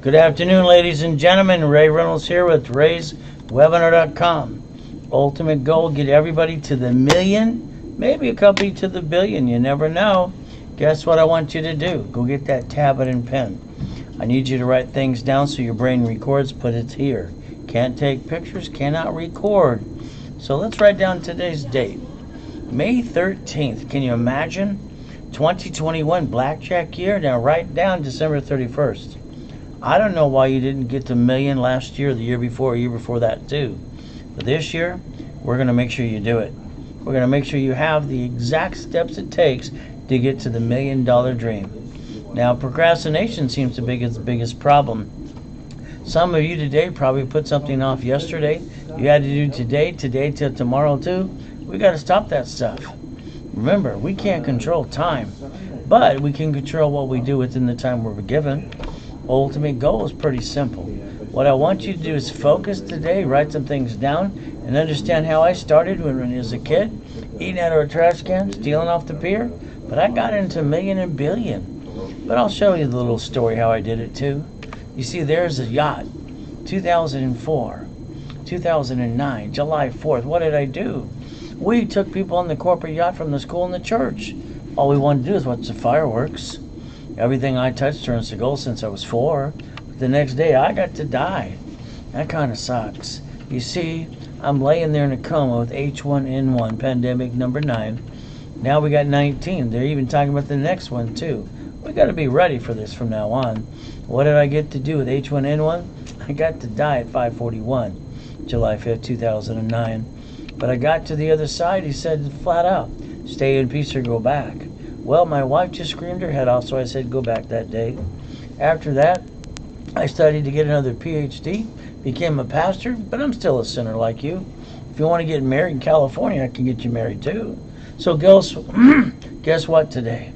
Good afternoon, ladies and gentlemen. Ray Reynolds here with RaysWebinar.com. Ultimate goal, get everybody to the million, maybe a couple to the billion. You never know. Guess what I want you to do? Go get that tablet and pen. I need you to write things down so your brain records, put it here. Can't take pictures, cannot record. So let's write down today's date. May 13th. Can you imagine? 2021 blackjack year. Now write down December 31st. I don't know why you didn't get to million last year, the year before that too. But this year, we're going to make sure you do it. We're going to make sure you have the exact steps it takes to get to the $1 million dream. Now, procrastination seems to be the biggest problem. Some of you today probably put something off yesterday. You had to do today till tomorrow too. We got to stop that stuff. Remember, we can't control time, but we can control what we do within the time we're given. Ultimate goal is pretty simple. What I want you to do is focus today, write some things down, and understand how I started when I was a kid, eating out of a trash can, stealing off the pier, but I got into million and billion. But I'll show you the little story how I did it too. You see, there's a yacht, 2004, 2009, July 4th. What did I do? We took people on the corporate yacht from the school and the church. All we wanted to do is watch the fireworks. Everything I touched turns to gold since I was 4. But the next day, I got to die. That kind of sucks. You see, I'm laying there in a coma with H1N1, pandemic number 9. Now we got 19. They're even talking about the next one, too. We got to be ready for this from now on. What did I get to do with H1N1? I got to die at 5:41, July 5th, 2009. But I got to the other side, he said flat out, stay in peace or go back. Well, my wife just screamed her head off, so I said go back that day. After that, I studied to get another PhD, became a pastor, but I'm still a sinner like you. If you want to get married in California, I can get you married too. So guess what today?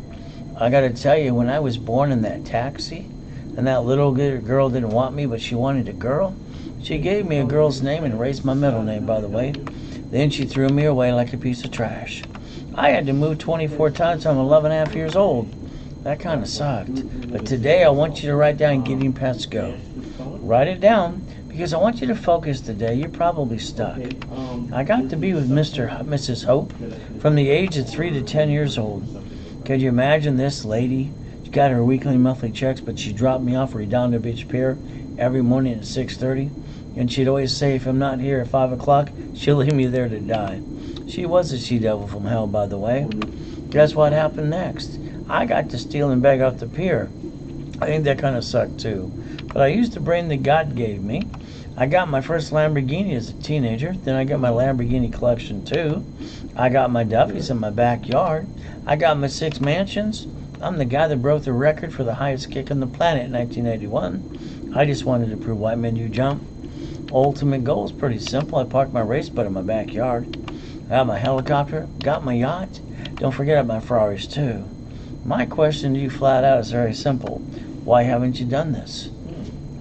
I got to tell you, when I was born in that taxi, and that little girl didn't want me, but she wanted a girl, she gave me a girl's name and erased my middle name, by the way. Then she threw me away like a piece of trash. I had to move 24 times until I'm 11 and a half years old. That kind of sucked. But today I want you to write down getting past go. Write it down because I want you to focus today. You're probably stuck. I got to be with Mrs. Hope from the age of 3 to 10 years old. Could you imagine this lady? She got her weekly and monthly checks, but she dropped me off at Redondo Beach Pier every morning at 6:30. And she'd always say, if I'm not here at 5 o'clock, she'll leave me there to die. She was a she-devil from hell, by the way. Guess what happened next? I got to steal and beg off the pier. I think that kind of sucked too. But I used the brain that God gave me. I got my first Lamborghini as a teenager. Then I got my Lamborghini collection too. I got my Duffys in my backyard. I got my 6 mansions. I'm the guy that broke the record for the highest kick on the planet in 1981. I just wanted to prove white men you jump. Ultimate goal is pretty simple. I parked my race boat in my backyard. I got my helicopter, got my yacht. Don't forget about my Ferraris too. My question to you flat out is very simple. Why haven't you done this?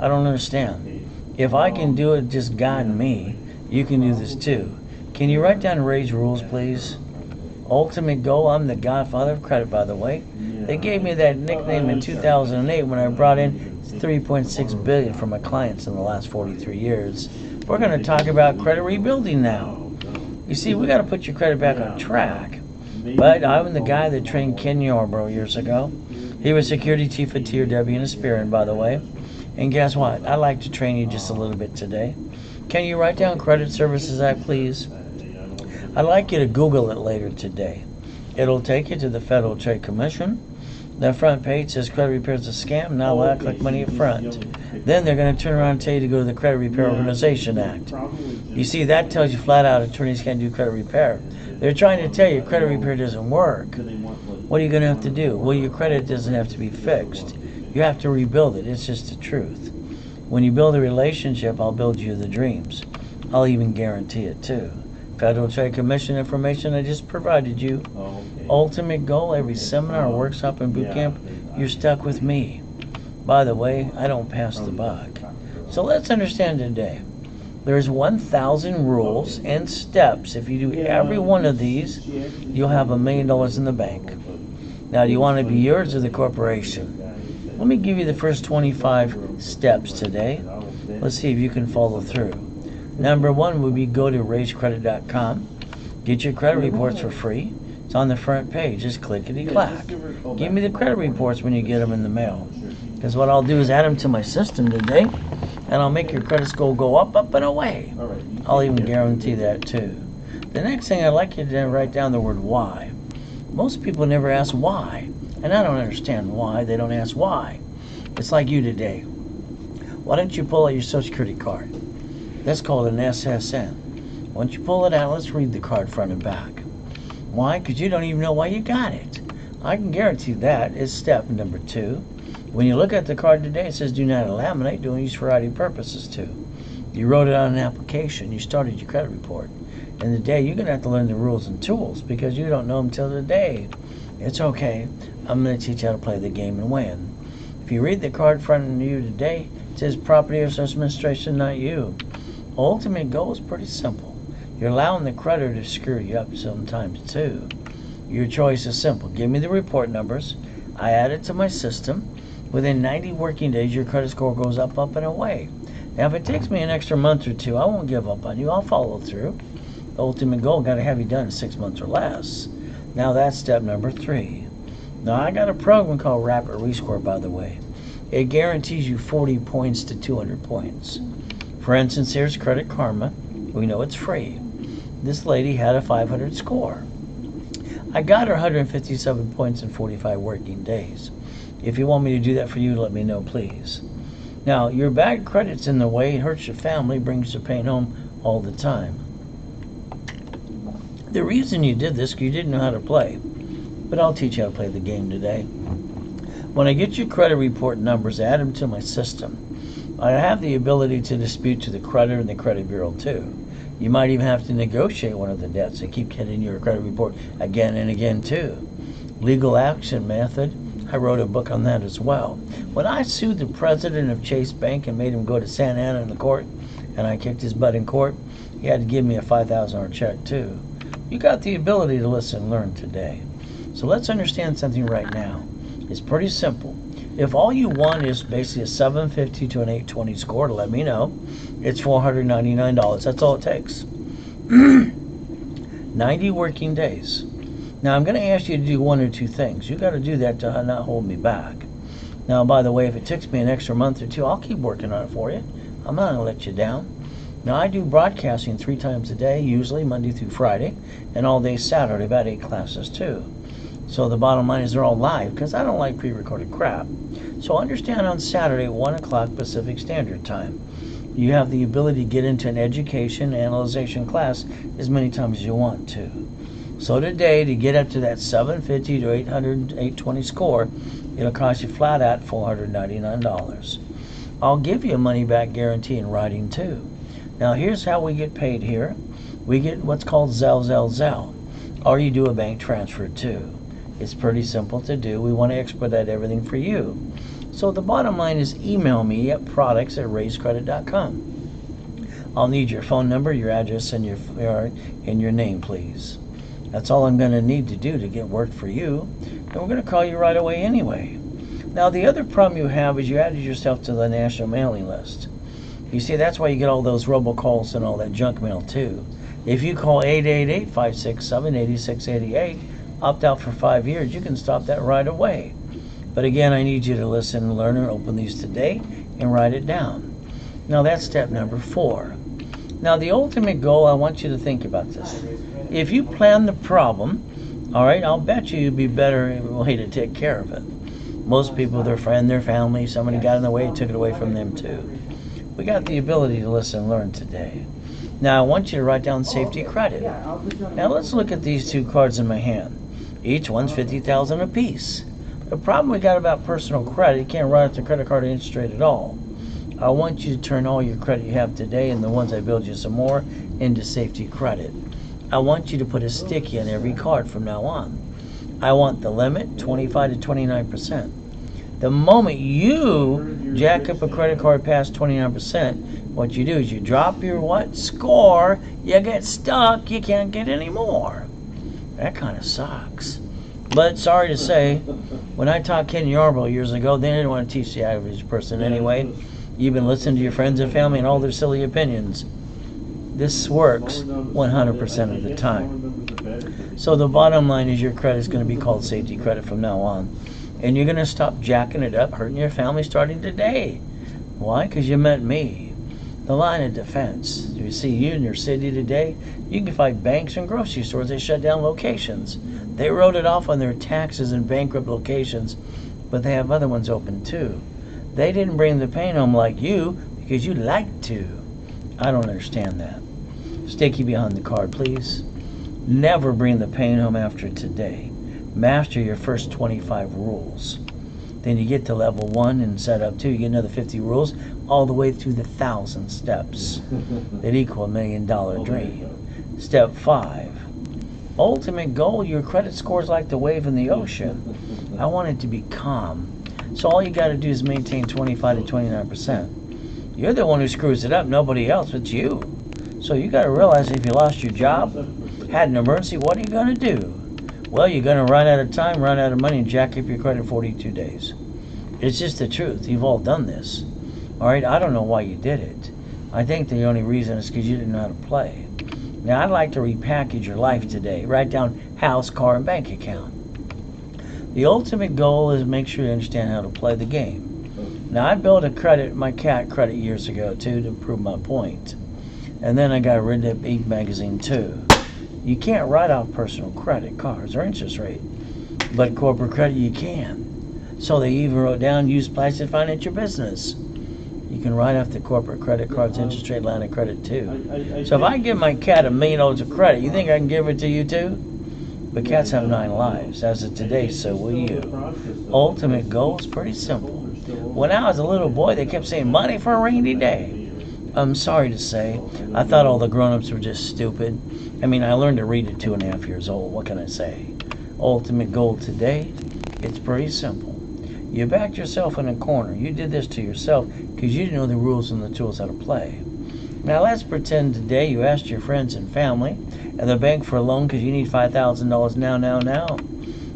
I don't understand. If I can do it, just God and me, you can do this too. Can you write down Ray's rules, please? Ultimate goal, I'm the godfather of credit, by the way. They gave me that nickname in 2008 when I brought in $3.6 billion from my clients in the last 43 years. We're going to talk about credit rebuilding now. You see, we got to put your credit back on track. But I'm the guy that trained Ken Yarbrough years ago. He was security chief at TRW in Aspirin, by the way. And guess what? I'd like to train you just a little bit today. Can you write down Credit Services Act, please? I'd like you to Google it later today. It'll take you to the Federal Trade Commission. The front page says credit repair is a scam, now we'll act like money up front. Then they're going to turn around and tell you to go to the Credit Repair Organization Act. You see, that tells you flat out attorneys can't do credit repair. They're trying to tell you credit repair doesn't work. What are you going to have to do? Well, your credit doesn't have to be fixed. You have to rebuild it. It's just the truth. When you build a relationship, I'll build you the dreams. I'll even guarantee it too. Federal Trade Commission information I just provided you. Ultimate goal, every seminar, workshop, and boot camp, you're stuck with me. By the way, I don't pass the buck. So let's understand today. There's 1,000 rules and steps. If you do every one of these, you'll have $1 million in the bank. Now, do you want to be yours or the corporation? Let me give you the first 25 steps today. Let's see if you can follow through. Number one would be go to raisecredit.com. Get your credit reports for free. It's on the front page. Just clickety-clack. Give me the credit reports when you get them in the mail. Because what I'll do is add them to my system today, and I'll make your credit score go up, up, and away. I'll even guarantee that too. The next thing I'd like you to write down the word why. Most people never ask why, and I don't understand why they don't ask why. It's like you today. Why don't you pull out your Social Security card? That's called an SSN. Once you pull it out, let's read the card front and back. Why? Because you don't even know why you got it. I can guarantee that is step number 2. When you look at the card today, it says do not laminate, don't use for ID purposes too. You wrote it on an application, you started your credit report. And today you're going to have to learn the rules and tools because you don't know them till today. It's okay. I'm going to teach you how to play the game and win. If you read the card front of you today, it says Property Administration, not you. Ultimate goal is pretty simple. You're allowing the creditor to screw you up sometimes too. Your choice is simple. Give me the report numbers. I add it to my system. Within 90 working days, your credit score goes up, up, and away. Now, if it takes me an extra month or two, I won't give up on you. I'll follow through. The ultimate goal, got to have you done in 6 months or less. Now, that's step number 3. Now, I got a program called Rapid Rescore, by the way. It guarantees you 40 points to 200 points. For instance, here's Credit Karma. We know it's free. This lady had a 500 score. I got her 157 points in 45 working days. If you want me to do that for you, let me know, please. Now, your bad credit's in the way. It hurts your family, brings your pain home all the time. The reason you did this is you didn't know how to play. But I'll teach you how to play the game today. When I get your credit report numbers, add them to my system. I have the ability to dispute to the creditor and the credit bureau too. You might even have to negotiate one of the debts and keep getting your credit report again and again too. Legal action method, I wrote a book on that as well. When I sued the president of Chase Bank and made him go to Santa Ana in the court, and I kicked his butt in court, he had to give me a $5,000 check too. You got the ability to listen and learn today. So let's understand something right now. It's pretty simple. If all you want is basically a 750 to an 820 score to let me know, it's $499. That's all it takes. 90 working days. Now, I'm going to ask you to do one or two things. You got to do that to not hold me back. Now, by the way, if it takes me an extra month or two, I'll keep working on it for you. I'm not going to let you down. Now, I do broadcasting 3 times a day, usually Monday through Friday, and all day Saturday, about 8 classes too. So the bottom line is they're all live because I don't like pre-recorded crap. So understand on Saturday at 1 o'clock Pacific Standard Time. You have the ability to get into an education analyzation class as many times as you want to. So today, to get up to that 750 to 800, 820 score, it'll cost you flat out $499. I'll give you a money-back guarantee in writing too. Now here's how we get paid here. We get what's called Zelle. Or you do a bank transfer too. It's pretty simple to do. We want to expedite everything for you. So the bottom line is email me at products@raisecredit.com. I'll need your phone number, your address, and your name, please. That's all I'm going to need to do to get work for you. And we're going to call you right away anyway. Now, the other problem you have is you added yourself to the national mailing list. You see, that's why you get all those robocalls and all that junk mail, too. If you call 888-567-8688, opt out for 5 years, you can stop that right away. But again, I need you to listen and learn and open these today and write it down. Now, that's step number 4. Now, the ultimate goal, I want you to think about this. If you plan the problem, all right, I'll bet you'd be better way to take care of it. Most people, their friend, their family, somebody got in the way, took it away from them too. We got the ability to listen and learn today. Now, I want you to write down safety credit. Now, let's look at these 2 cards in my hand. Each one's $50,000 apiece. The problem we got about personal credit, you can't write off the credit card interest rate at all. I want you to turn all your credit you have today and the ones I build you some more into safety credit. I want you to put a sticky on every card from now on. I want the limit 25 to 29%. The moment you jack up a credit card past 29%, what you do is you drop your score, you get stuck, you can't get any more. That kind of sucks. But sorry to say, when I taught Ken Yarbrough years ago, they didn't want to teach the average person anyway. You've been listening to your friends and family and all their silly opinions. This works 100% of the time. So the bottom line is your credit is going to be called safety credit from now on. And you're going to stop jacking it up, hurting your family starting today. Why? Because you met me. The line of defense. You see, you in your city today, you can find banks and grocery stores. They shut down locations. They wrote it off on their taxes in bankrupt locations, but they have other ones open too. They didn't bring the pain home like you because you like to. I don't understand that. Sticky behind the card, please. Never bring the pain home after today. Master your first 25 rules. Then you get to level 1 and set up 2. You get another 50 rules all the way through the 1,000 steps that equal $1 million dream. Step 5. Ultimate goal, your credit score is like the wave in the ocean. I want it to be calm. So all you got to do is maintain 25 to 29%. You're the one who screws it up, nobody else, it's you. So you got to realize if you lost your job, had an emergency, what are you going to do? Well, you're going to run out of time, run out of money, and jack up your credit in 42 days. It's just the truth. You've all done this. All right, I don't know why you did it. I think the only reason is because you didn't know how to play. Now, I'd like to repackage your life today. Write down house, car, and bank account. The ultimate goal is make sure you understand how to play the game. Now, I built my cat credit years ago, too, to prove my point. And then I got rid of Ink magazine, too. You can't write off personal credit cards or interest rate, but corporate credit you can. So they even wrote down, use plastic to finance your business. You can write off the corporate credit cards, interest rate, line of credit too. So if I give my cat $1 million of credit, you think I can give it to you too? But cats have 9 lives. As of today, so will you. Ultimate goal is pretty simple. When I was a little boy, they kept saying money for a rainy day. I'm sorry to say, I thought all the grown-ups were just stupid. I mean, I learned to read at 2.5 years old. What can I say? Ultimate goal today, it's pretty simple. You backed yourself in a corner. You did this to yourself because you didn't know the rules and the tools how to play. Now let's pretend today you asked your friends and family and the bank for a loan because you need $5,000 now.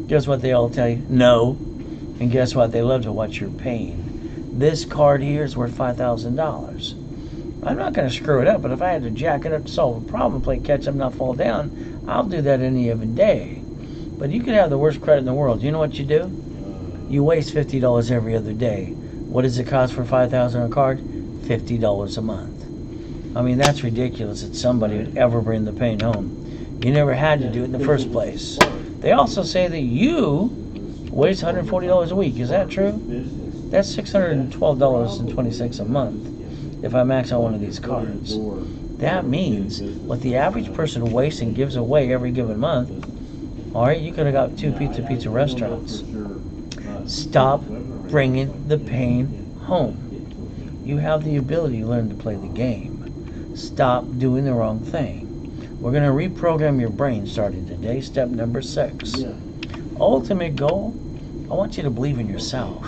Guess what they all tell you? No. And guess what? They love to watch your pain. This card here is worth $5,000. I'm not going to screw it up, but if I had to jack it up to solve a problem, play catch up, not fall down, I'll do that any given day. But you could have the worst credit in the world. You know what you do? You waste $50 every other day. What does it cost for $5,000 on a card? $50 a month. I mean, that's ridiculous that somebody would ever bring the pain home. You never had to do it in the first place. They also say that you waste $140 a week. Is that true? That's $612.26 a month if I max out one of these cards. That means what the average person wastes and gives away every given month, all right, you could have got 2 pizza restaurants. Stop bringing the pain home. You have the ability to learn to play the game. Stop doing the wrong thing. We're going to reprogram your brain starting today. Step number 6. Ultimate goal, I want you to believe in yourself.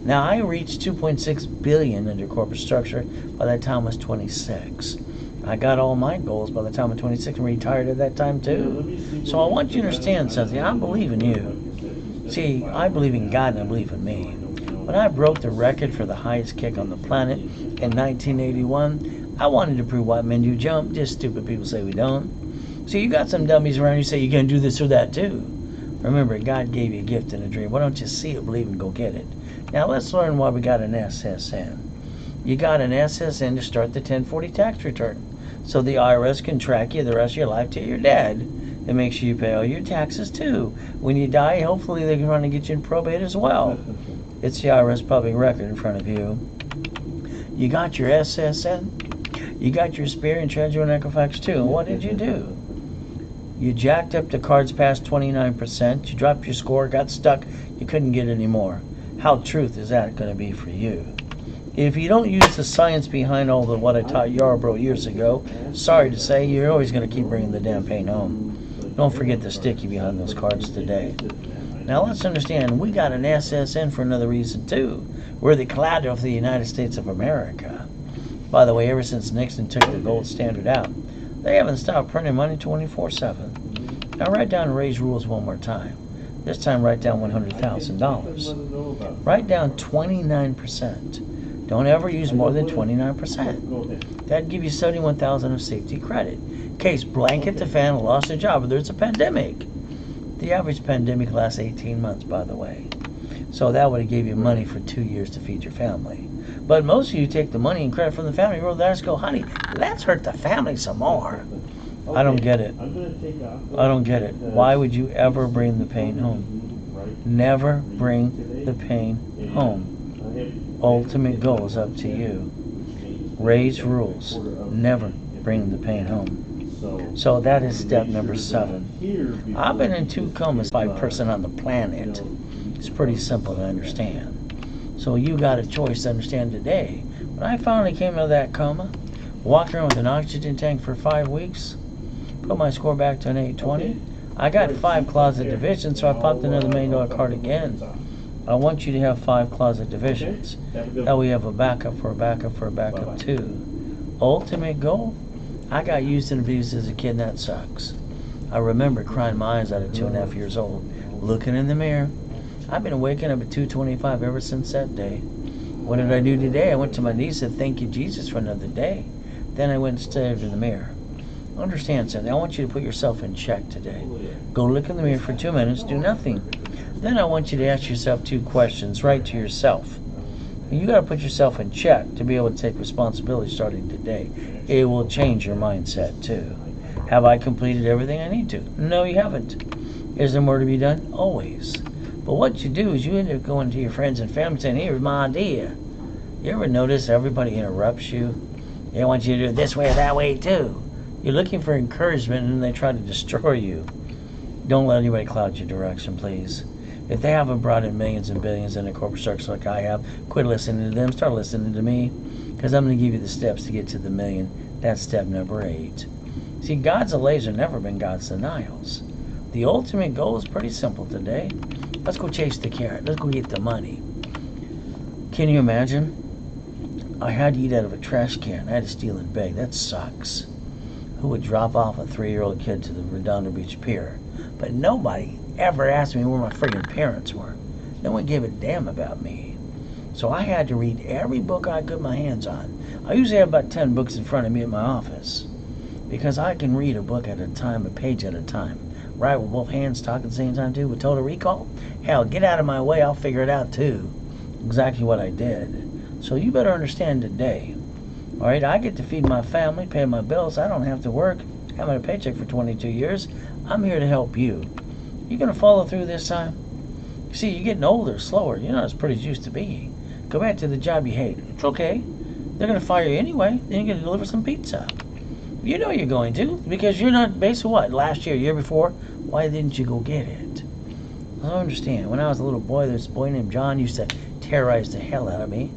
Now, I reached $2.6 billion under corporate structure by the time I was 26. I got all my goals by the time I'm 26 and retired at that time too. So I want you to understand something. I believe in you. See, I believe in God and I believe in me. When I broke the record for the highest kick on the planet in 1981, I wanted to prove white men do jump. Just stupid people say we don't. See, you got some dummies around you say you can do this or that too. Remember, God gave you a gift and a dream. Why don't you see it, believe, and go get it? Now let's learn why we got an SSN. You got an SSN to start the 1040 tax return, so the IRS can track you the rest of your life till you're dead, and make sure you pay all your taxes too. When you die, hopefully they can run and get you in probate as well. It's the IRS public record in front of you. You got your SSN, you got your Spirit and Treasure and Equifax too. And what did you do? You jacked up the cards past 29%. You dropped your score, got stuck. You couldn't get any more. How truth is that going to be for you? If you don't use the science behind all the what I taught Yarbrough years ago, sorry to say, you're always going to keep bringing the damn pain home. Don't forget the sticky behind those cards today. Now let's understand, we got an SSN for another reason too. We're the collateral for the United States of America. By the way, ever since Nixon took the gold standard out, they haven't stopped printing money 24/7. Now write down Ray's rules one more time. This time write down $100,000. Write down 29%. Don't ever use more than 29%. That'd give you $71,000 of safety credit. In case blanket the fan lost a job or there's a pandemic. The average pandemic lasts 18 months, by the way. So that would have gave you money for 2 years to feed your family. But most of you take the money and credit from the family, roll that and go, honey, let's hurt the family some more. I don't get it. I don't get it. Why would you ever bring the pain home? Never bring the pain home. Ultimate goal is up to you. Ray's rules. Never bring the pain home. So that is step number 7. I've been in 2 comas by person on the planet. It's pretty simple to understand. So you got a choice to understand today. When I finally came out of that coma, walked around with an oxygen tank for 5 weeks, put my score back to an 820. I got 5 closet divisions, so I popped another $1 million card again. I want you to have 5 closet divisions. That way you have a backup for a backup for a backup too. Ultimate goal? I got used and abused as a kid, and that sucks. I remember crying my eyes out at 2.5 years old, looking in the mirror. I've been waking up at 2:25 ever since that day. What did I do today? I went to my knees and said, thank you, Jesus, for another day. Then I went and stared in the mirror. Understand something. I want you to put yourself in check today. Go look in the mirror for 2 minutes, do nothing. Then I want you to ask yourself 2 questions right to yourself. You got to put yourself in check to be able to take responsibility starting today. It will change your mindset too. Have I completed everything I need to? No, you haven't. Is there more to be done? Always. But what you do is you end up going to your friends and family saying, here's my idea. You ever notice everybody interrupts you? They want you to do it this way or that way too. You're looking for encouragement and they try to destroy you. Don't let anybody cloud your direction, please. If they haven't brought in millions and billions in a corporate structure like I have, quit listening to them, start listening to me, because I'm going to give you the steps to get to the million. That's step number 8. See, God's delays have never been God's denials. The ultimate goal is pretty simple today. Let's go chase the carrot. Let's go get the money. Can you imagine? I had to eat out of a trash can. I had to steal and beg. That sucks. Who would drop off a 3-year-old kid to the Redondo Beach Pier? But nobody ever asked me where my friggin' parents were. No one gave a damn about me. So I had to read every book I could get my hands on. I usually have about 10 books in front of me at my office. Because I can read a book at a time, a page at a time. Right with both hands, talk at the same time too. With Total Recall, hell, get out of my way, I'll figure it out too. Exactly what I did. So you better understand today. Alright, I get to feed my family, pay my bills. I don't have to work. I'm on a paycheck for 22 years. I'm here to help you. You gonna follow through this time? See, you're getting older, slower. You're not as pretty as you used to be. Go back to the job you hate. It's okay. They're gonna fire you anyway. Then you're gonna deliver some pizza. You know you're going to, because you're not based on what? Last year, year before? Why didn't you go get it? I don't understand. When I was a little boy, there's a boy named John used to terrorize the hell out of me.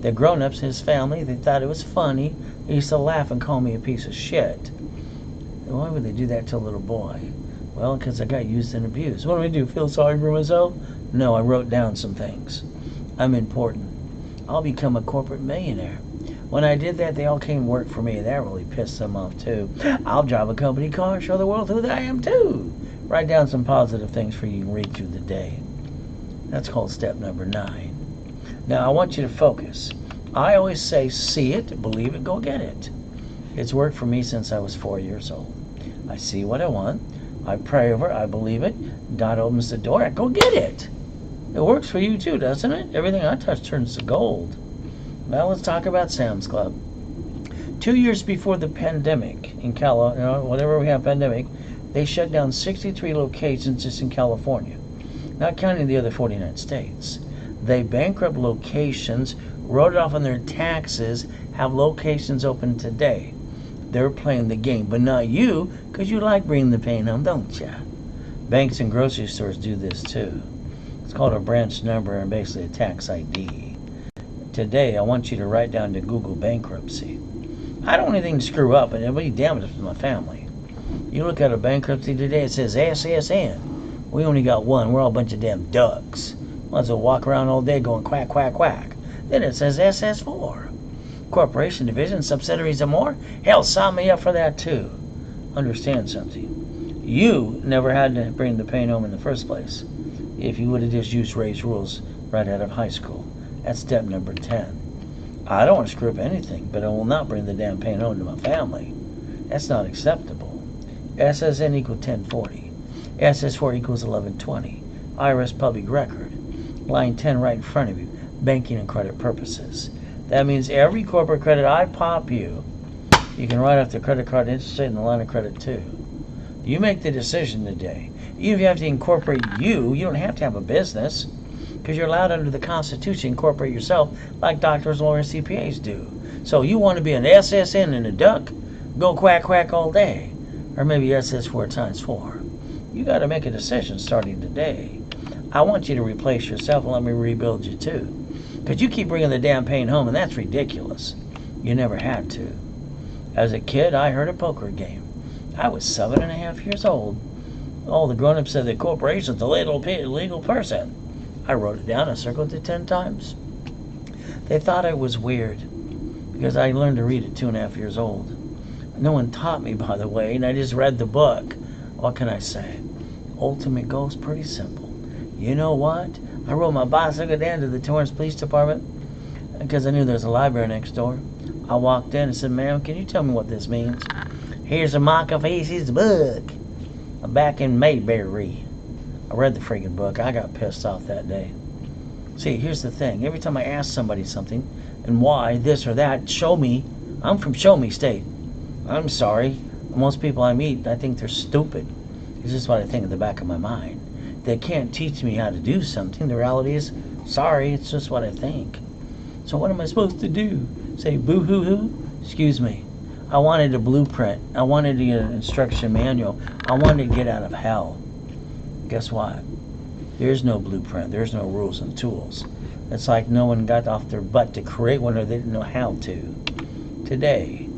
The grown-ups, his family, they thought it was funny. They used to laugh and call me a piece of shit. Why would they do that to a little boy? Well, because I got used and abused. What do I do? Feel sorry for myself? No, I wrote down some things. I'm important. I'll become a corporate millionaire. When I did that, they all came work for me. That really pissed them off too. I'll drive a company car and show the world who I am too. Write down some positive things for you to read through the day. That's called step number 9. Now, I want you to focus. I always say, see it, believe it, go get it. It's worked for me since I was 4 years old. I see what I want. I pray over it. I believe it. God opens the door. I go get it. It works for you too, doesn't it? Everything I touch turns to gold. Well, let's talk about Sam's Club. 2 years before the pandemic in whatever we have pandemic, they shut down 63 locations just in California, not counting the other 49 states. They bankrupt locations, wrote it off on their taxes, have locations open today. They're playing the game, but not you, because you like bringing the pain home, don't ya? Banks and grocery stores do this too. It's called a branch number and basically a tax ID. Today, I want you to write down to Google bankruptcy. I don't want anything to screw up, and it'll be damaged to my family. You look at a bankruptcy today, it says SSN. We only got one. We're all a bunch of damn ducks. Ones that walk around all day going quack, quack, quack. Then it says SS4. Corporation, division, subsidiaries, and more? Hell, sign me up for that too. Understand something. You never had to bring the pain home in the first place. if you would have just used Ray's rules right out of high school. That's step number 10. I don't want to screw up anything, but I will not bring the damn pain home to my family. That's not acceptable. SSN equals 1040. SS4 equals 1120. IRS public record. Line 10 right in front of you. Banking and credit purposes. That means every corporate credit I pop you, you can write off the credit card interest rate and the line of credit too. You make the decision today. Even if you have to incorporate you don't have to have a business, because you're allowed under the Constitution to incorporate yourself like doctors, lawyers, CPAs do. So you want to be an SSN and a duck, go quack quack all day, or maybe SS4 times 4. You got to make a decision starting today. I want you to replace yourself and let me rebuild you too, because you keep bringing the damn pain home, and that's ridiculous. You never had to. As a kid, I heard a poker game. I was 7.5 years old. All the grown-ups said the corporation's a legal person. I wrote it down. I circled it 10 times. They thought I was weird because I learned to read at 2.5 years old. No one taught me, by the way, and I just read the book. What can I say? Ultimate goal is pretty simple. You know what? I rode my bicycle down to the Torrance Police Department because I knew there was a library next door. I walked in and said, "Ma'am, can you tell me what this means?" "Here's a Machiavelli's book." Back in Mayberry. I read the freaking book. I got pissed off that day. See, here's the thing. Every time I ask somebody something, and why, this or that, show me. I'm from Show Me State. I'm sorry. Most people I meet, I think they're stupid. It's just what I think in the back of my mind. They can't teach me how to do something. The reality is, sorry, it's just what I think. So what am I supposed to do? Say boo-hoo-hoo? Excuse me. I wanted a blueprint. I wanted to get an instruction manual. I wanted to get out of hell. Guess what? There's no blueprint. There's no rules and tools. It's like no one got off their butt to create one, or they didn't know how to. Today,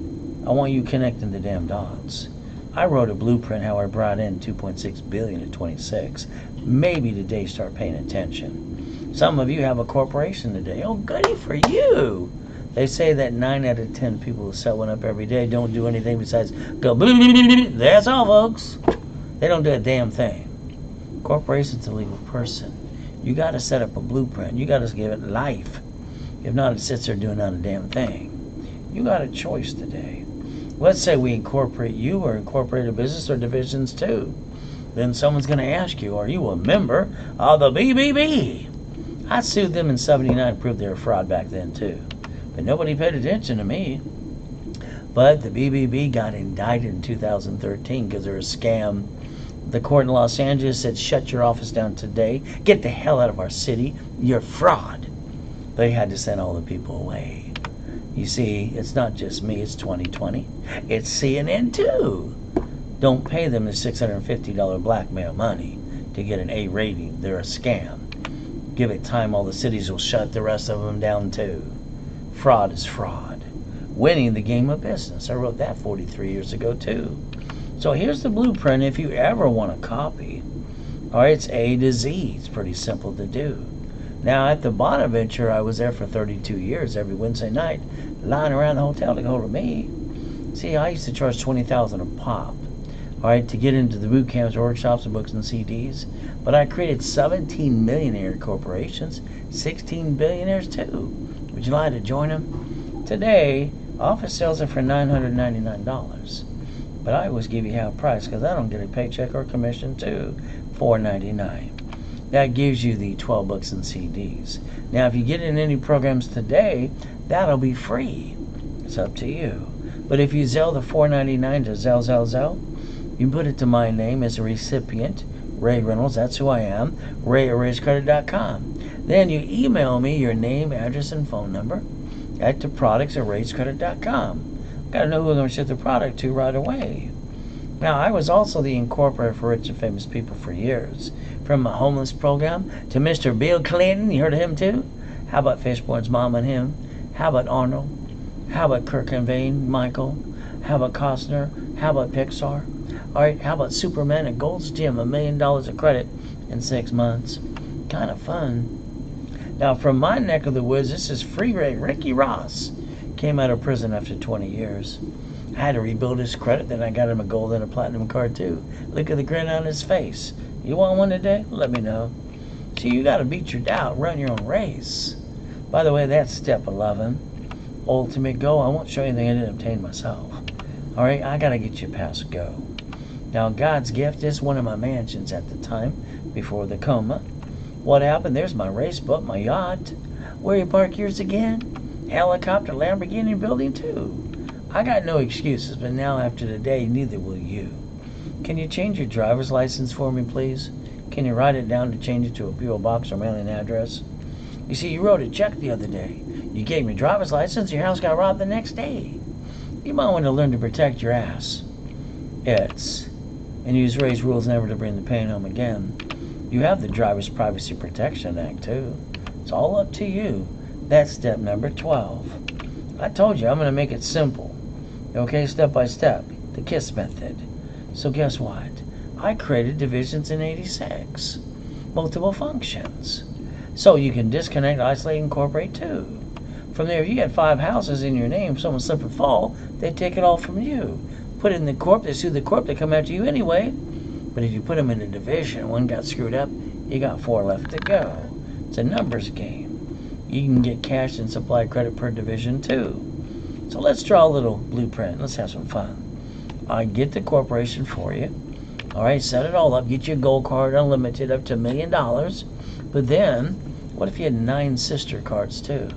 I want you connecting the damn dots. I wrote a blueprint how I brought in $2.6 billion at 26. Maybe today start paying attention. Some of you have a corporation today. Oh, goody for you. They say that 9 out of 10 people who set one up every day don't do anything besides go blah, blah, blah, blah. That's all, folks. They don't do a damn thing. Corporation's a legal person. You got to set up a blueprint. You got to give it life. If not, it sits there doing not a damn thing. You got a choice today. Let's say we incorporate you or incorporate a business or divisions too. Then someone's going to ask you, are you a member of the BBB? I sued them in '79 to prove they were fraud back then too. But nobody paid attention to me. But the BBB got indicted in 2013 because they're a scam. The court in Los Angeles said, shut your office down today. Get the hell out of our city. You're fraud. They had to send all the people away. You see, it's not just me. It's 2020. It's CNN too. Don't pay them the $650 blackmail money to get an A rating. They're a scam. Give it time, all the cities will shut the rest of them down too. Fraud is fraud. Winning the game of business. I wrote that 43 years ago too. So here's the blueprint if you ever want a copy. Alright, it's A to Z. It's pretty simple to do. Now at the Bonaventure, I was there for 32 years every Wednesday night, lying around the hotel to get hold of me. See, I used to charge $20,000 a pop. Alright, to get into the boot camps, workshops, and books and CDs. But I created 17 millionaire corporations, 16 billionaires too. Would you like to join them? Today, office sales are for $999. But I always give you half price because I don't get a paycheck or commission too. $4.99. That gives you the 12 books and CDs. Now, if you get in any programs today, that'll be free. It's up to you. But if you Zelle the $4.99 to Zelle, you put it to my name as a recipient, Ray Reynolds, that's who I am, ray@raisecredit.com. Then you email me your name, address, and phone number at the products@raisecredit.com. Got to know who I'm going to ship the product to right away. Now, I was also the incorporator for Rich and Famous People for years. From a homeless program to Mr. Bill Clinton, you heard of him too? How about Fishborn's mom and him? How about Arnold? How about Kirk and Vane, Michael? How about Costner? How about Pixar? Alright, how about Superman at Gold's Gym, $1 million of credit in 6 months? Kind of fun. Now, from my neck of the woods, this is Free Ray, Ricky Ross. Came out of prison after 20 years. I had to rebuild his credit, then I got him a gold and a platinum card too. Look at the grin on his face. You want one today? Let me know. See, you got to beat your doubt, run your own race. By the way, that's step 11. Ultimate goal. I won't show you anything I didn't obtain myself. All right, I got to get you past go. Now, God's gift is one of my mansions at the time, before the coma. What happened? There's my race boat, my yacht. Where you park yours again? Helicopter, Lamborghini building too. I got no excuses, but now after today, neither will you. Can you change your driver's license for me, please? Can you write it down to change it to a P.O. box or mailing address? You see, you wrote a check the other day. You gave me driver's license, your house got robbed the next day. You might want to learn to protect your ass. And use Ray's rules never to bring the pain home again. You have the Driver's Privacy Protection Act, too. It's all up to you. That's step number 12. I told you, I'm going to make it simple. Okay, step by step. The KISS method. So guess what? I created divisions in 86. Multiple functions. So you can disconnect, isolate, incorporate, too. From there, if you got 5 houses in your name, someone slip and fall, they take it all from you. Put it in the corp, they sue the corp, they come after you anyway. But if you put them in a division, one got screwed up, you got 4 left to go. It's a numbers game. You can get cash and supply credit per division too. So let's draw a little blueprint. Let's have some fun. I get the corporation for you. All right, set it all up. Get your gold card, unlimited, up to $1 million. But then, what if you had 9 sister cards too?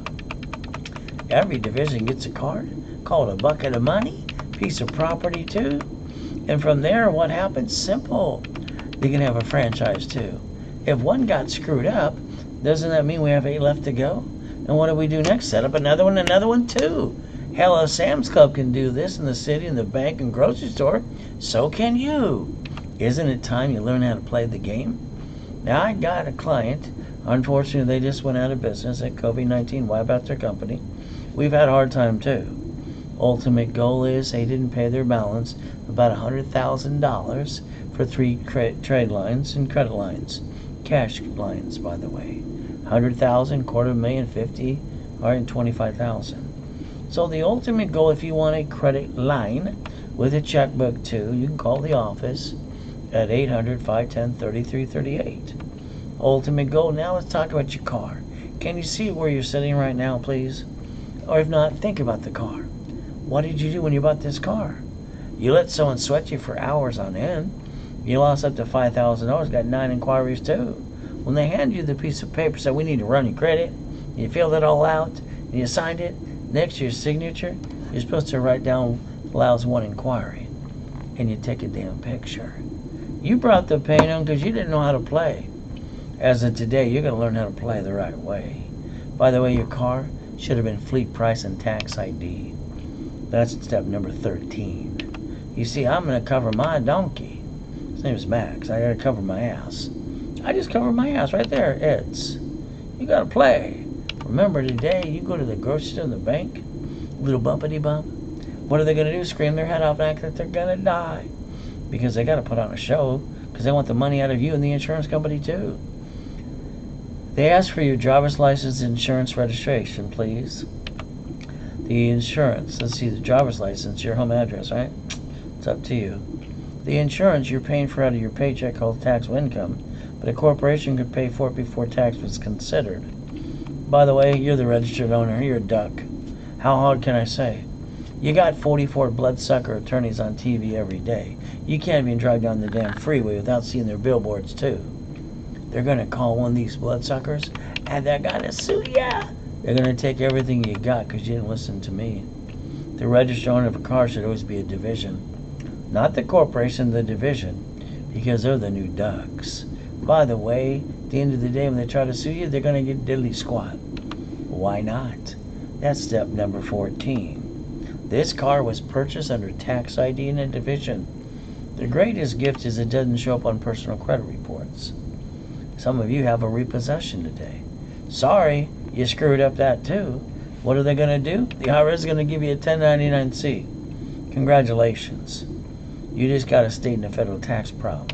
Every division gets a card called a bucket of money, piece of property too. And from there, what happens? Simple. You can have a franchise too. If one got screwed up, doesn't that mean we have 8 left to go? And what do we do next? Set up another one too. Hell, a Sam's Club can do this in the city, in the bank, and grocery store. So can you. Isn't it time you learn how to play the game? Now, I got a client. Unfortunately, they just went out of business at COVID-19 wiped out their company. We've had a hard time too. Ultimate goal is they didn't pay their balance, about $100,000 for 3 trade lines and credit lines. Cash lines, by the way. 100,000, $250,000, 50, all right, and 25,000. So the ultimate goal, if you want a credit line with a checkbook too, you can call the office at 800-510-3338. Ultimate goal. Now let's talk about your car. Can you see where you're sitting right now, please? Or if not, think about the car. What did you do when you bought this car? You let someone sweat you for hours on end. You lost up to $5,000, got 9 inquiries too. When they hand you the piece of paper, said we need to run your credit, you filled it all out, and you signed it, next to your signature, you're supposed to write down allows 1 inquiry, and you take a damn picture. You brought the pain on because you didn't know how to play. As of today, you're going to learn how to play the right way. By the way, your car should have been fleet price and tax ID. That's step number 13. You see, I'm going to cover my donkey. His name is Max. I got to cover my ass. I just covered my ass right there. You got to play. Remember today, you go to the grocery store and the bank, little bumpity bump. What are they going to do? Scream their head off and act like they're going to die. Because they got to put on a show because they want the money out of you and the insurance company too. They ask for your driver's license and insurance registration, please. The insurance, let's see, the driver's license, your home address, right? It's up to you. The insurance you're paying for out of your paycheck called taxable income, but a corporation could pay for it before tax was considered. By the way, you're the registered owner, you're a duck. How hard can I say? You got 44 bloodsucker attorneys on TV every day. You can't even drive down the damn freeway without seeing their billboards too. They're going to call one of these bloodsuckers and they're going to sue ya. They're going to take everything you got because you didn't listen to me. The registered owner of a car should always be a division. Not the corporation, the division. Because they're the new ducks. By the way, at the end of the day, when they try to sue you, they're going to get diddly squat. Why not? That's step number 14. This car was purchased under tax ID in a division. The greatest gift is it doesn't show up on personal credit reports. Some of you have a repossession today. Sorry, you screwed up that too. What are they going to do? The IRS is going to give you a 1099-C. Congratulations. You just got a state and a federal tax problem.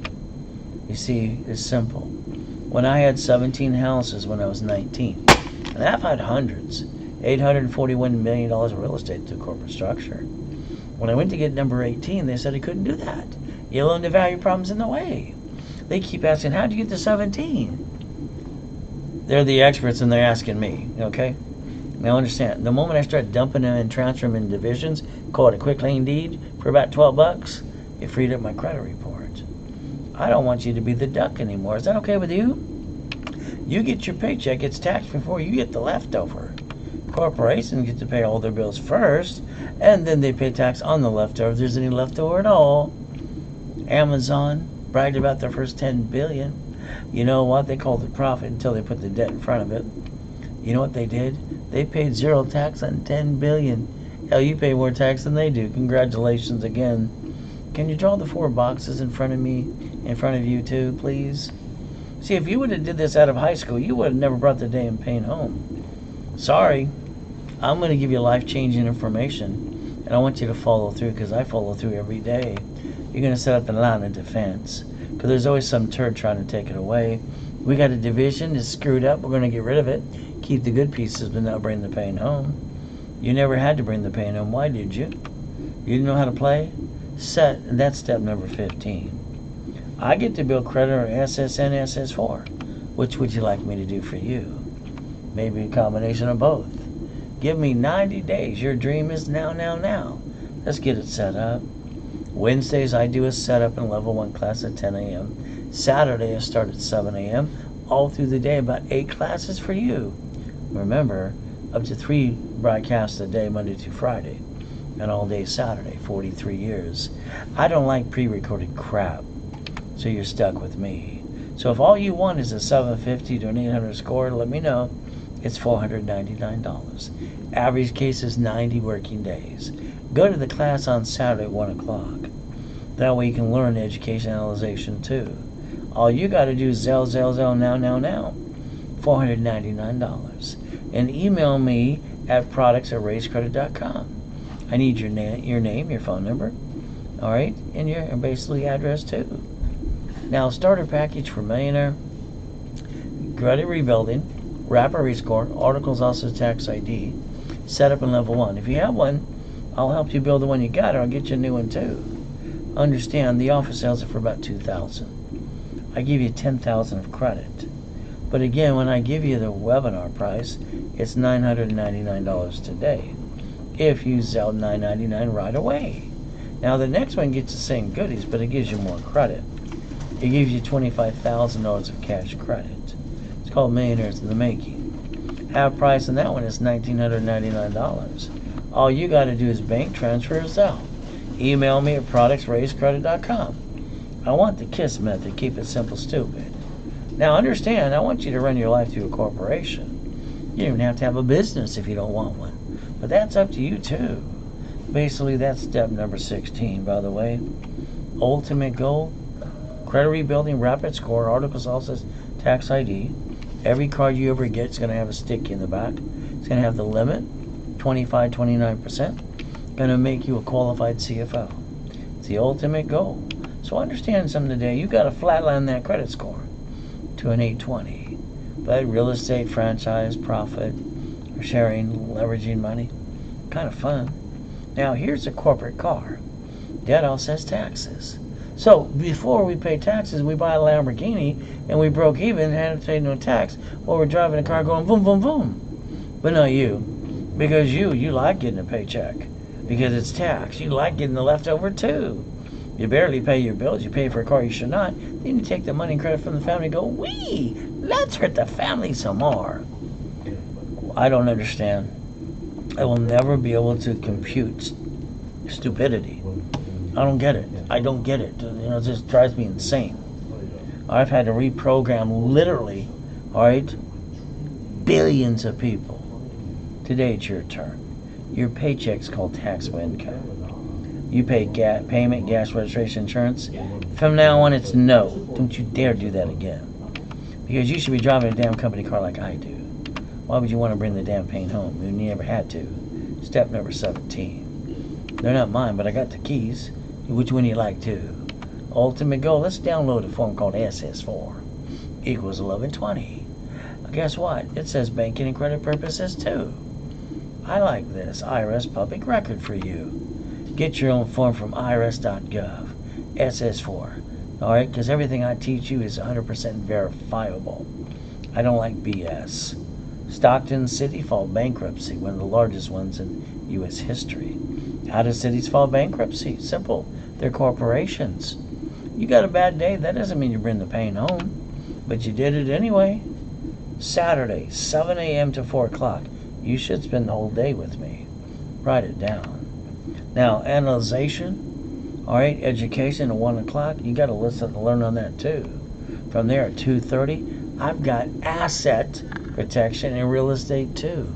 You see, it's simple. When I had 17 houses when I was 19, and I've had hundreds, $841 million of real estate to corporate structure. When I went to get number 18, they said I couldn't do that. Your loan to value problem's in the way. They keep asking, how'd you get to 17? They're the experts and they're asking me, okay? Now understand, the moment I start dumping them and transferring them in divisions, call it a quick lane deed for about $12, it freed up my credit report. I don't want you to be the duck anymore. Is that okay with you? You get your paycheck, it's taxed before you get the leftover. Corporations get to pay all their bills first, and then they pay tax on the leftover if there's any leftover at all. Amazon bragged about their first $10 billion. You know what? They called it profit until they put the debt in front of it. You know what they did? They paid zero tax on $10 billion. Hell, you pay more tax than they do. Congratulations again. Can you draw the 4 boxes in front of me, in front of you too, please? See, if you would have did this out of high school, you would have never brought the damn pain home. Sorry. I'm going to give you life-changing information, and I want you to follow through because I follow through every day. You're going to set up a line of defense because there's always some turd trying to take it away. We got a division that's screwed up. We're going to get rid of it. Keep the good pieces, but not bring the pain home. You never had to bring the pain home. Why did you? You didn't know how to play? Set, and that's step number 15. I get to build credit or SSN, SS4. Which would you like me to do for you? Maybe a combination of both. Give me 90 days. Your dream is now, now, now. Let's get it set up. Wednesdays, I do a setup in level 1 class at 10 a.m. Saturday, I start at 7 a.m. All through the day, about 8 classes for you. Remember, up to 3 broadcasts a day, Monday through Friday. And all day Saturday, 43 years. I don't like pre-recorded crap, so you're stuck with me. So if all you want is a $750 to an $800 score, let me know. It's $499. Average case is 90 working days. Go to the class on Saturday at 1 o'clock. That way you can learn education analyzation too. All you got to do is Zell, now, $499. And email me at products@raisecredit.com. I need your name, your phone number, all right, and your basically address too. Now, starter package for millionaire, credit rebuilding, wrapper rescore, articles also tax ID, setup in level 1. If you have one, I'll help you build the one you got, or I'll get you a new one too. Understand, the office sells it for about $2,000. I give you $10,000 of credit. But again, when I give you the webinar price, it's $999 today. If you sell $999 right away. Now the next one gets the same goodies, but it gives you more credit. It gives you $25,000 of cash credit. It's called Millionaires in the Making. Half price on that one is $1,999. All you got to do is bank transfer or Zelle. Email me at products@raisecredit.com. I want the KISS method. Keep it simple, stupid. Now understand, I want you to run your life through a corporation. You don't even have to have a business if you don't want one. But that's up to you too. Basically, that's step number 16, by the way. Ultimate goal, credit rebuilding, rapid score, articles also tax ID. Every card you ever get is going to have a stick in the back. It's going to have the limit, 25, 29%. Going to make you a qualified CFO. It's the ultimate goal. So understand something today. You got to flatline that credit score to an 820. But real estate, franchise, profit, sharing, leveraging money, kind of fun. Now here's a corporate car. Debt all says taxes. So before we pay taxes, we buy a Lamborghini and we broke even and had to pay no tax while we're driving a car going boom, boom, boom. But not you. Because you like getting a paycheck. Because it's tax. You like getting the leftover too. You barely pay your bills. You pay for a car you should not. Then you take the money and credit from the family and go, wee, let's hurt the family some more. I don't understand. I will never be able to compute stupidity. I don't get it. I don't get it. It just drives me insane. I've had to reprogram literally, all right, billions of people. Today it's your turn. Your paycheck's called taxable income. You pay payment, gas, registration, insurance. From now on, it's no. Don't you dare do that again. Because you should be driving a damn company car like I do. Why would you want to bring the damn pain home when you never had to? Step number 17. They're not mine, but I got the keys. Which one do you like to? Ultimate goal. Let's download a form called SS4 equals 1120. Guess what? It says banking and credit purposes too. I like this. IRS public record for you. Get your own form from irs.gov. SS4. Alright, because everything I teach you is 100% verifiable. I don't like BS. Stockton City filed bankruptcy, one of the largest ones in U.S. history. How do cities file bankruptcy? Simple. They're corporations. You got a bad day, that doesn't mean you bring the pain home. But you did it anyway. Saturday, 7 a.m. to 4 o'clock. You should spend the whole day with me. Write it down. Now, analyzation. All right, education at 1 o'clock. You got to listen and learn on that too. From there at 2:30, I've got asset protection and real estate too.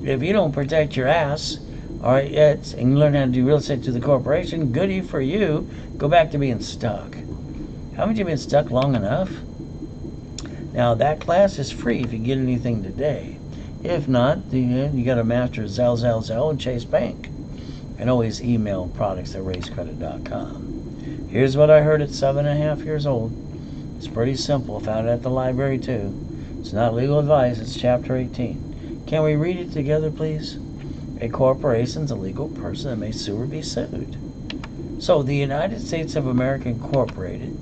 If you don't protect your ass, all right, and you learn how to do real estate to the corporation, goody for you. Go back to being stuck. Haven't you been stuck long enough? Now, that class is free if you get anything today. If not, you got to master Zelle, and Chase Bank. And always email products@raisecredit.com. Here's what I heard at 7.5 years old. It's pretty simple. Found it at the library, too. It's not legal advice. It's Chapter 18. Can we read it together, please? A corporation is a legal person that may sue or be sued. So, the United States of America Incorporated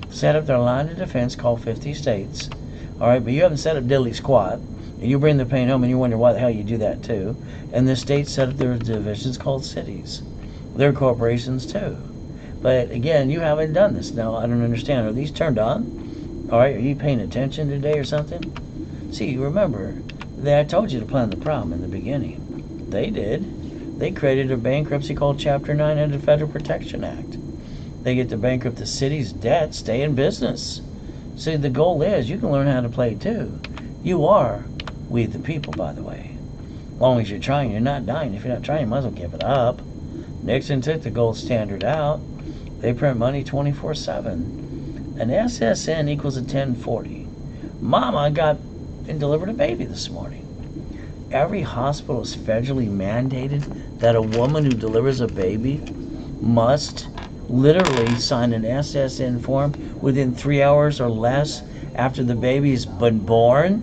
set up their line of defense called 50 states. All right, but you haven't set up diddly squat. And you bring the pain home and you wonder why the hell you do that too. And the states set up their divisions called cities. They're corporations too. But again, you haven't done this. Now, I don't understand. Are these turned on? All right, are you paying attention today or something? See, remember, I told you to plan the problem in the beginning. They did. They created a bankruptcy called Chapter 9 under the Federal Protection Act. They get to bankrupt the city's debt, stay in business. See, the goal is you can learn how to play too. You are we the people, by the way. As long as you're trying, you're not dying. If you're not trying, you might as well give it up. Nixon took the gold standard out. They print money 24/7. An SSN equals a 1040. Mama got and delivered a baby this morning. Every hospital is federally mandated that a woman who delivers a baby must literally sign an SSN form within 3 hours or less after the baby's been born,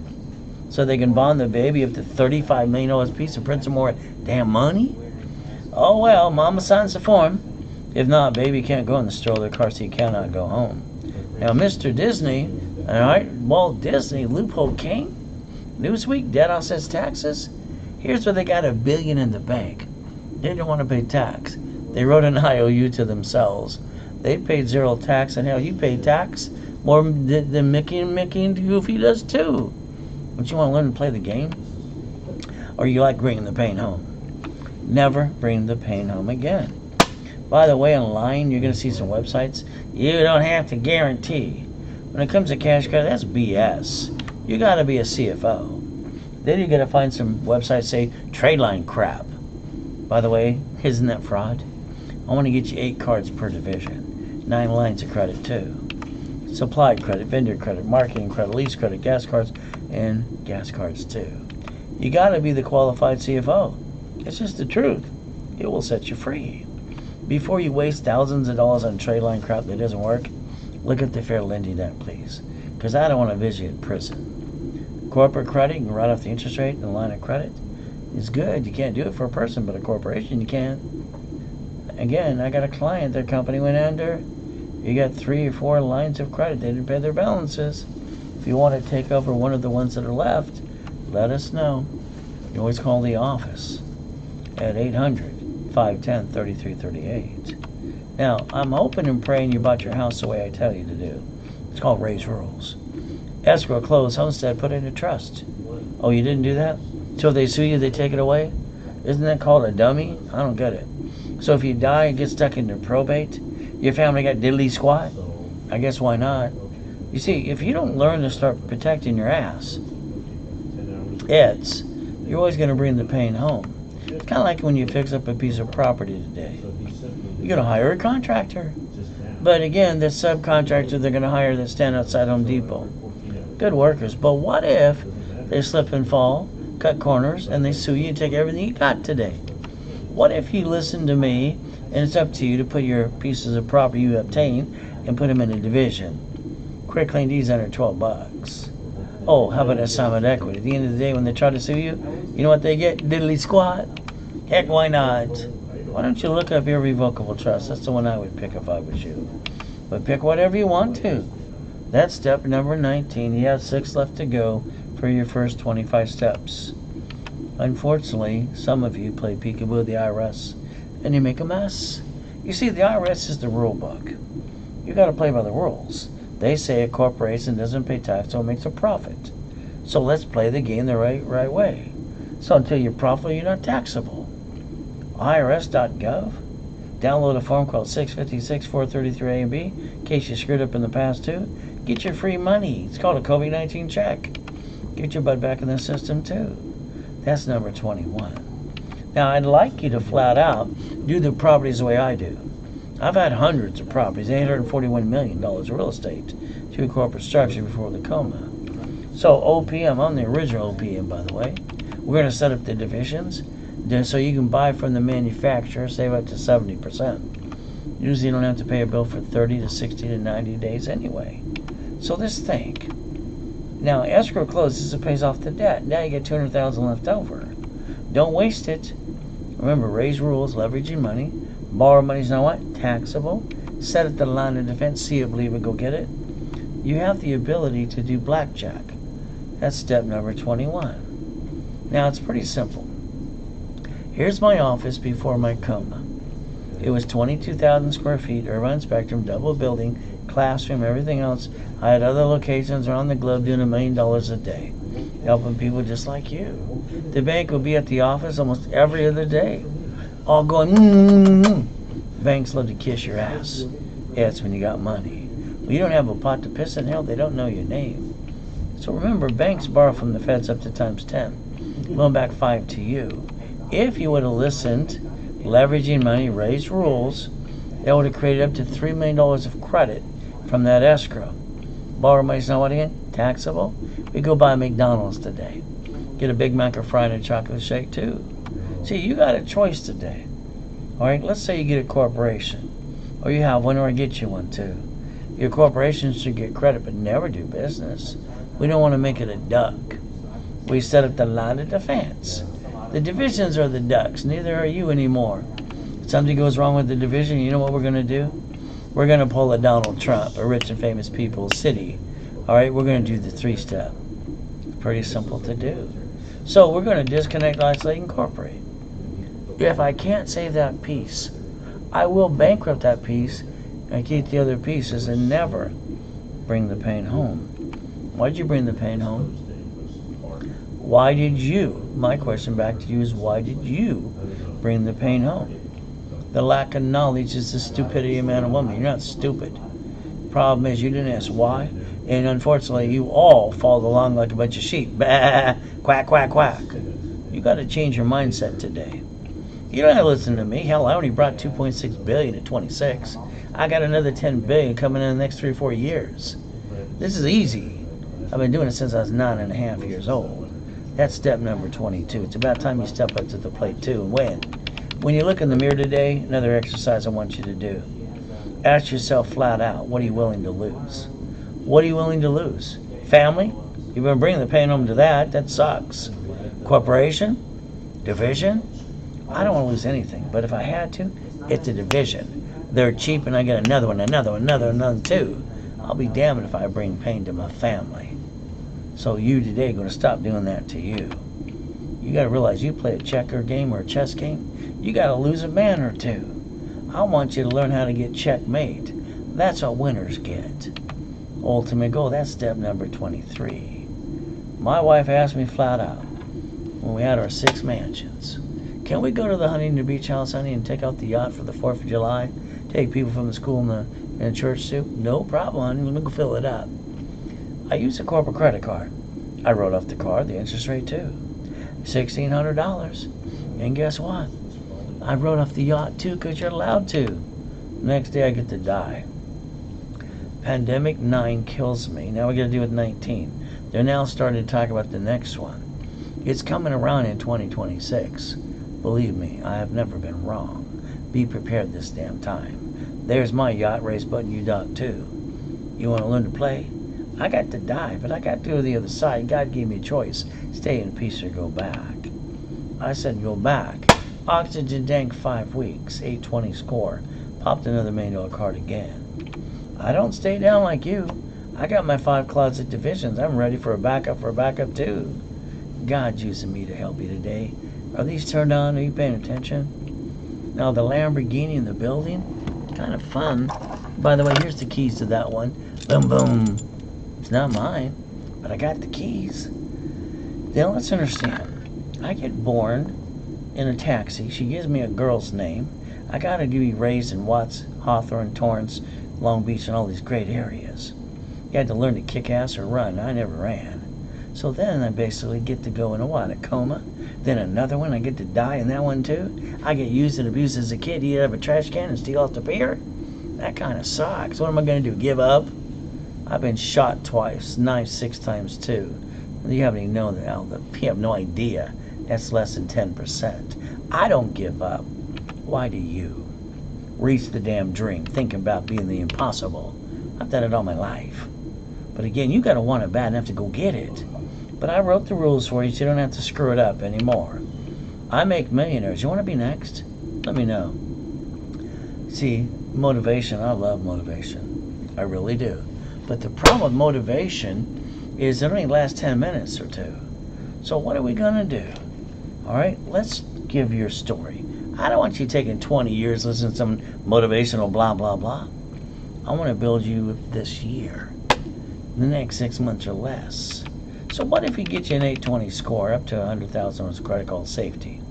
so they can bond the baby up to $35 million piece of principal more damn money. Oh well, mama signs the form. If not, baby can't go in the stroller, car seat cannot go home. Now, Mr. Disney, all right, Walt Disney, loophole king, Newsweek, dead offsets taxes. Here's where they got $1 billion in the bank. They didn't want to pay tax. They wrote an IOU to themselves. They paid zero tax, and hell, you pay tax more than Mickey and Goofy does too. Don't you want to learn to play the game? Or you like bringing the pain home? Never bring the pain home again. By the way, online, you're going to see some websites. You don't have to guarantee. When it comes to cash credit, that's BS. You got to be a CFO. Then you got to find some websites say trade line crap. By the way, isn't that fraud? I want to get you 8 cards per division, 9 lines of credit too. Supply credit, vendor credit, marketing credit, lease credit, gas cards, and gas cards too. You got to be the qualified CFO. It's just the truth. It will set you free. Before you waste thousands of dollars on trade line crap that doesn't work, look at the Fair Lending Act, please. Because I don't want to visit you in prison. Corporate credit, you can write off the interest rate and the line of credit. It's good. You can't do it for a person, but a corporation you can. Again, I got a client, their company went under. You got 3 or 4 lines of credit. They didn't pay their balances. If you want to take over one of the ones that are left, let us know. You always call the office at 800-510-3338. Now, I'm hoping and praying you bought your house the way I tell you to do. It's called Raise Rules. Escrow, close, homestead, put it in trust. Oh, you didn't do that? So if they sue you, they take it away? Isn't that called a dummy? I don't get it. So if you die and get stuck into probate, your family got diddly squat? I guess why not? You see, if you don't learn to start protecting your ass, you're always going to bring the pain home. It's kind of like when you fix up a piece of property today. You're going to hire a contractor. But again, the subcontractor they're going to hire that stand outside Home Depot. Good workers. But what if they slip and fall, cut corners, and they sue you and take everything you got today? What if you listen to me, and it's up to you to put your pieces of property you obtain and put them in a division? Quick claim deeds under $12. Oh, how about assignment equity? At the end of the day, when they try to sue you, you know what they get? Diddly squat. Heck, why not? Why don't you look up irrevocable trust? That's the one I would pick if I was you. But pick whatever you want to. That's step number 19. You have 6 left to go for your first 25 steps. Unfortunately, some of you play peekaboo with the IRS and you make a mess. You see, the IRS is the rule book. You got to play by the rules. They say a corporation doesn't pay tax or makes a profit. So let's play the game the right way. So until you're profitable, you're not taxable. IRS.gov. Download a form called 656-433A and B in case you screwed up in the past too. Get your free money. It's called a COVID-19 check. Get your butt back in the system too. That's number 21. Now I'd like you to flat out do the properties the way I do. I've had hundreds of properties, $841 million of real estate through corporate structure before the coma. So OPM, I'm the original OPM by the way. We're going to set up the divisions so you can buy from the manufacturer, save up to 70%. Usually you don't have to pay a bill for 30 to 60 to 90 days anyway. So just think. Now escrow closes, it pays off the debt. Now you get $200,000 left over. Don't waste it. Remember, raise rules, leveraging money. Borrow money is now what? Taxable. Set it to the line of defense, see it, believe it, go get it. You have the ability to do blackjack. That's step number 21. Now it's pretty simple. Here's my office before my coma. It was 22,000 square feet, Irvine Spectrum, double building, classroom, everything else. I had other locations around the globe doing $1 million a day, helping people just like you. The bank would be at the office almost every other day, all going, Banks love to kiss your ass. Yeah, it's when you got money. When you don't have a pot to piss in, hell, they don't know your name. So remember, banks borrow from the feds up to times 10, loan back 5 to you. If you would have listened, leveraging money, raised rules, that would have created up to $3 million of credit from that escrow. Borrow money's not what again? Taxable. We go buy McDonald's today. Get a Big Mac or fried and chocolate shake too. See, you got a choice today. Alright, let's say you get a corporation. Or you have one, or I get you one too. Your corporation should get credit but never do business. We don't want to make it a duck. We set up the line of defense. The divisions are the ducks, neither are you anymore. If something goes wrong with the division, you know what we're going to do? We're going to pull a Donald Trump, a rich and famous people's city. Alright, we're going to do the 3-step. Pretty simple to do. So we're going to disconnect, isolate, incorporate. If I can't save that piece, I will bankrupt that piece and keep the other pieces and never bring the pain home. Why'd you bring the pain home? Why did you? My question back to you is, why did you bring the pain home? The lack of knowledge is the stupidity of man and woman. You're not stupid. Problem is you didn't ask why, and unfortunately you all followed along like a bunch of sheep. Bah, quack, quack, quack. You got to change your mindset today. You don't have to listen to me. Hell, I only brought $2.6 billion at 26. I got another $10 billion coming in the next 3 or 4 years. This is easy. I've been doing it since I was 9.5 years old. That's step number 22. It's about time you step up to the plate too and win. When you look in the mirror today, another exercise I want you to do. Ask yourself flat out, what are you willing to lose? What are you willing to lose? Family? You've been bringing the pain home to that. That sucks. Corporation? Division? I don't want to lose anything, but if I had to, it's a division. They're cheap and I get another one too. I'll be damned if I bring pain to my family. So you today are going to stop doing that to you. You got to realize you play a checker game or a chess game, you got to lose a man or two. I want you to learn how to get checkmate. That's what winners get. Ultimate goal, that's step number 23. My wife asked me flat out, when we had our 6 mansions, can we go to the Huntington Beach house, honey, and take out the yacht for the 4th of July? Take people from the school and the church too? No problem, honey. Let me go fill it up. I used a corporate credit card. I wrote off the card, the interest rate too. $1,600. And guess what? I wrote off the yacht too because you're allowed to. Next day I get to die. Pandemic 9 kills me. Now we got to deal with 19. They're now starting to talk about the next one. It's coming around in 2026. Believe me, I have never been wrong. Be prepared this damn time. There's my yacht race button, you dock too. You want to learn to play? I got to die, but I got to go to the other side. God gave me a choice. Stay in peace or go back. I said go back. Oxygen tank 5 weeks, 820 score. Popped another $1 million card again. I don't stay down like you. I got my 5 closet divisions. I'm ready for a backup too. God's using me to help you today. Are these turned on? Are you paying attention? Now the Lamborghini in the building, kind of fun. By the way, here's the keys to that one. Boom, boom. It's not mine, but I got the keys. Now let's understand. I get born in a taxi. She gives me a girl's name. I got to be raised in Watts, Hawthorne, Torrance, Long Beach, and all these great areas. You had to learn to kick ass or run. I never ran. So then I basically get to go in a coma. Then another one, I get to die in that one too. I get used and abused as a kid, eat out of a trash can and steal off the pier. That kind of sucks. What am I going to do, give up? I've been shot twice, knifed 6 times too. You haven't even known that. You have no idea. That's less than 10%. I don't give up. Why do you? Reach the damn dream. Think about being the impossible. I've done it all my life. But again, you got to want it bad enough to go get it. But I wrote the rules for you so you don't have to screw it up anymore. I make millionaires. You want to be next? Let me know. See, motivation. I love motivation. I really do. But the problem with motivation is it only lasts 10 minutes or 2. So what are we going to do? All right, let's give your story. I don't want you taking 20 years listening to some motivational blah, blah, blah. I want to build you this year, the next 6 months or less. So what if we get you an 820 score up to 100,000 on credit called safety?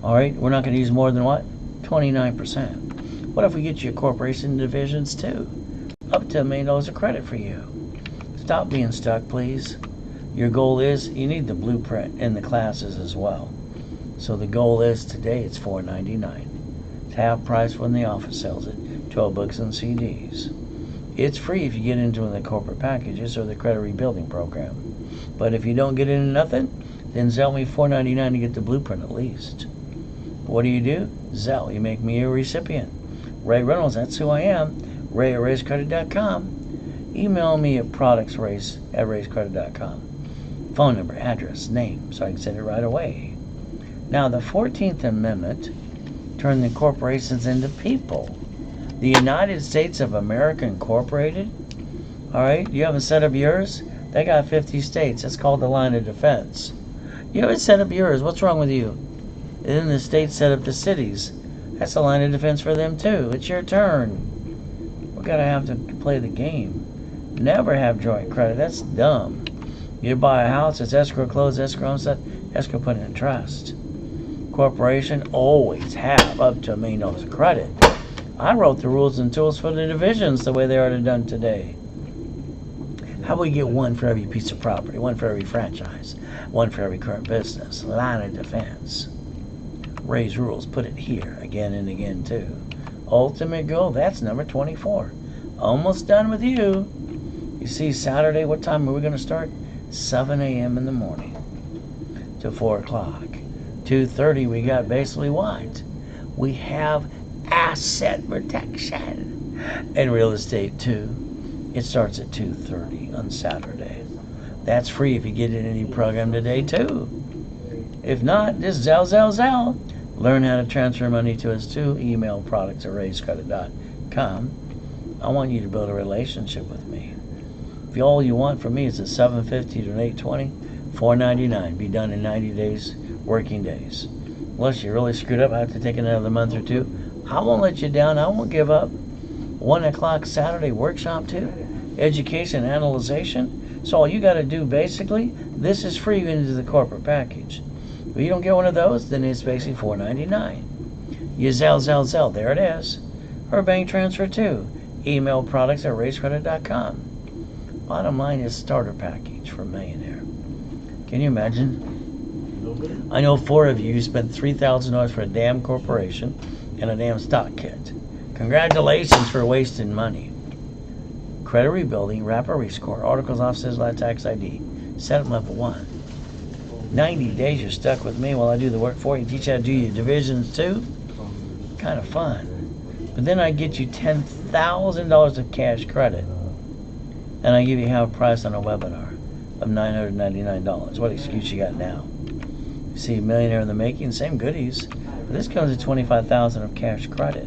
All right, we're not going to use more than what? 29%. What if we get you a corporation divisions too? Up to $1 million of credit for you. Stop being stuck, please. Your goal is you need the blueprint in the classes as well. So the goal is today it's $4.99. It's half price when the office sells it. 12 books and CDs. It's free if you get into the corporate packages or the credit rebuilding program. But if you don't get into nothing, then Zelle me $4.99 to get the blueprint at least. What do? Zelle. You make me a recipient. Ray Reynolds, that's who I am. Ray at RaisCredit.com. Email me at productsrace@RaisCredit.com. Phone number, address, name, so I can send it right away. Now, the 14th Amendment turned the corporations into people. The United States of America Incorporated, all right, you haven't set up yours? They got 50 states. That's called the line of defense. You haven't set up yours. What's wrong with you? And then the states set up the cities. That's a line of defense for them too. It's your turn. We're going to have to play the game. Never have joint credit. That's dumb. You buy a house, it's escrow closed, escrow on set, escrow put in trust. Corporation always have up to $1 million of credit. I wrote the rules and tools for the divisions the way they are done today. How do we get one for every piece of property, one for every franchise, one for every current business? Line of defense. Raise rules, put it here again and again too. Ultimate goal, that's number 24. Almost done with you. You see, Saturday, what time are we going to start? 7 a.m. in the morning to 4 o'clock. 2:30, we got basically what? We have asset protection and real estate too. It starts at 2:30 on Saturday. That's free if you get in any program today too. If not, just Zelle. Learn how to transfer money to us too. Email products@RaisCredit.com. I want you to build a relationship with me. If all you want from me is a $750 to an $820, $4.99. Be done in 90 days, working days. Unless you're really screwed up, I have to take another month or two. I won't let you down. I won't give up. 1 o'clock Saturday workshop too. Education, analyzation. So all you got to do basically, this is free into the corporate package. If you don't get one of those, then it's basically $4.99. You Zelle. There it is. Or bank transfer too. Email products@RaisCredit.com. Bottom line is starter package for a millionaire. Can you imagine? I know 4 of you spent $3,000 for a damn corporation and a damn stock kit. Congratulations for wasting money. Credit rebuilding, wrapper rescore, articles, offices, tax ID, setup level 1. 90 days you're stuck with me while I do the work for you. Teach you how to do your divisions too. Kind of fun. But then I get you $10,000 of cash credit. And I give you half price on a webinar of $999. What excuse you got now? You see, millionaire in the making, same goodies. But this comes at $25,000 of cash credit.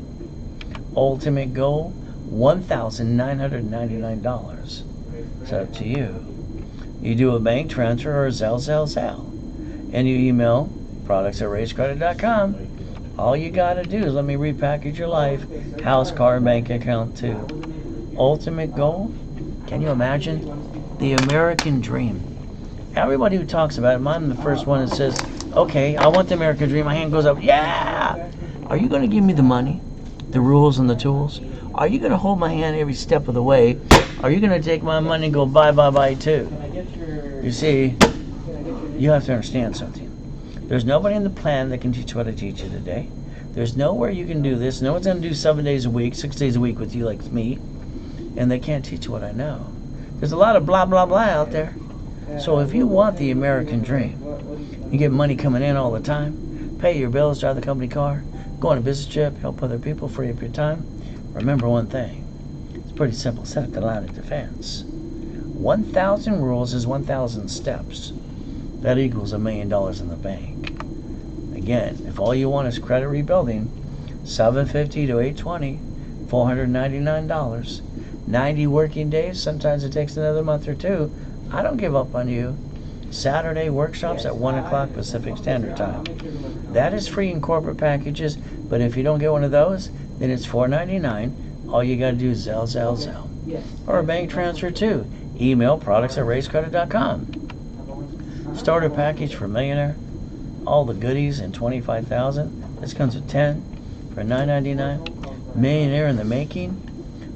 Ultimate goal, $1,999. It's up to you. You do a bank transfer or a Zelle. And you email products@raisecredit.com. All you got to do is let me repackage your life, house, car, bank account too. Ultimate goal? Can you imagine? The American dream. Everybody who talks about it, I'm the first one that says, okay, I want the American dream. My hand goes up, yeah! Are you going to give me the money, the rules, and the tools? Are you going to hold my hand every step of the way? Are you going to take my money and go bye too? You see, you have to understand something. There's nobody in the planet that can teach what I teach you today. There's nowhere you can do this. No one's going to do 7 days a week, 6 days a week with you like me. And they can't teach you what I know. There's a lot of blah, blah, blah out there. So if you want the American dream, you get money coming in all the time, pay your bills, drive the company car, go on a business trip, help other people, free up your time. Remember one thing. It's pretty simple. Set up the line of defense. 1,000 rules is 1,000 steps. That equals $1 million in the bank. Again, if all you want is credit rebuilding, $750 to $820, $499, 90 working days. Sometimes it takes another month or two. I don't give up on you. Saturday workshops at 1 o'clock Pacific Standard Time. That is free in corporate packages, but if you don't get one of those, then it's $499. All you got to do is Zelle. Or a bank transfer too. Email products@raisecredit.com. Starter package for millionaire. All the goodies and $25,000. This comes with 10 for $999. Millionaire in the making,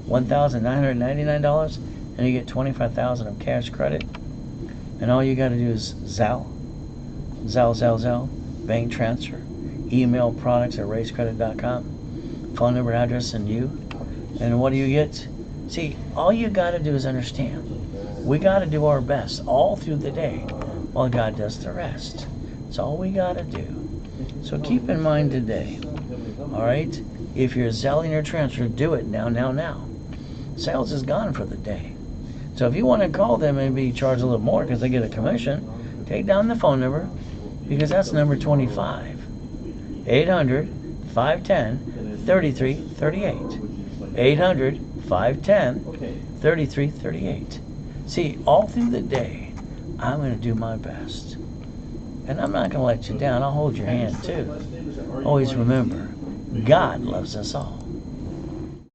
$1,999, and you get $25,000 of cash credit. And all you got to do is Zelle, bank transfer, email products@raisecredit.com, phone number, address, and you. And what do you get? See, all you got to do is understand. We got to do our best all through the day while God does the rest. It's all we got to do. So keep in mind today, all right? If you're selling your transfer, do it now. Sales is gone for the day. So if you want to call them and be charged a little more because they get a commission, take down the phone number because that's number 25. 800-510-3338. 800-510-3338. See, all through the day, I'm going to do my best. And I'm not going to let you down. I'll hold your hand too. Always remember, God loves us all.